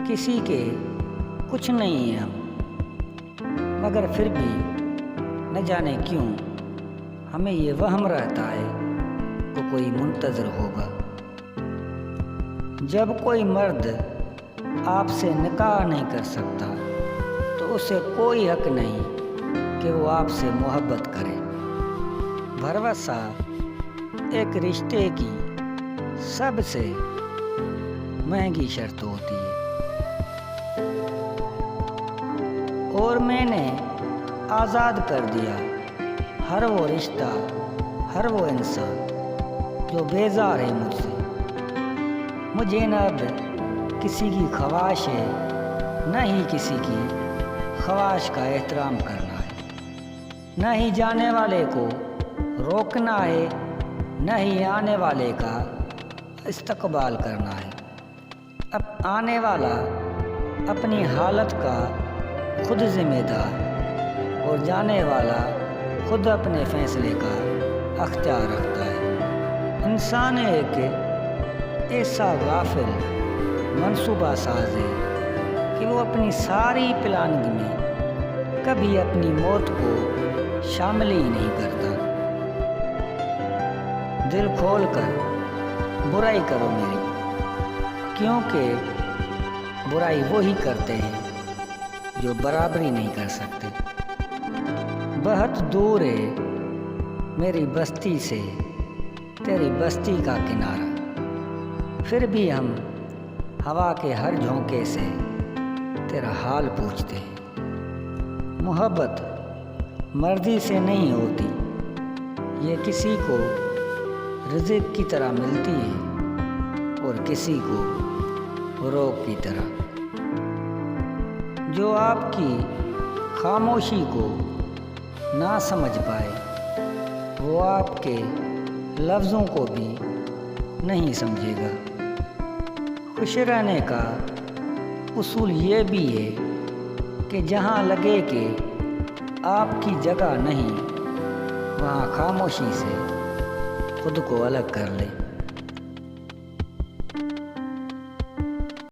किसी के कुछ नहीं है हम, मगर फिर भी न जाने क्यों हमें ये वहम रहता है कि कोई मुंतज़र होगा। जब कोई मर्द आपसे निकाह नहीं कर सकता तो उसे कोई हक नहीं कि वो आपसे मोहब्बत करे। भरवसा एक रिश्ते की सबसे महंगी शर्त होती है, और मैंने आज़ाद कर दिया हर वो रिश्ता, हर वो इंसान जो बेजार है मुझसे। मुझे न अब किसी की ख्वाहिश है, न ही किसी की ख्वाहिश का एहतराम करना है, न ही जाने वाले को रोकना है, न ही आने वाले का इस्तकबाल करना है। अब आने वाला अपनी हालत का खुद जिम्मेदार और जाने वाला खुद अपने फैसले का अख्तियार रखता है। इंसान एक ऐसा गाफिल मंसूबा साज है कि वो अपनी सारी प्लानिंग में कभी अपनी मौत को शामिल ही नहीं करता। दिल खोल कर बुराई करो मेरी, क्योंकि बुराई वो ही करते हैं जो बराबरी नहीं कर सकते। बहुत दूर है मेरी बस्ती से तेरी बस्ती का किनारा, फिर भी हम हवा के हर झोंके से तेरा हाल पूछते हैं। मोहब्बत मर्जी से नहीं होती, ये किसी को रिज़्क़ की तरह मिलती है और किसी को रोग की तरह। जो आपकी खामोशी को ना समझ पाए वो आपके लफ्ज़ों को भी नहीं समझेगा। खुश रहने का उसूल ये भी है कि जहाँ लगे कि आपकी जगह नहीं, वहाँ खामोशी से खुद को अलग कर ले।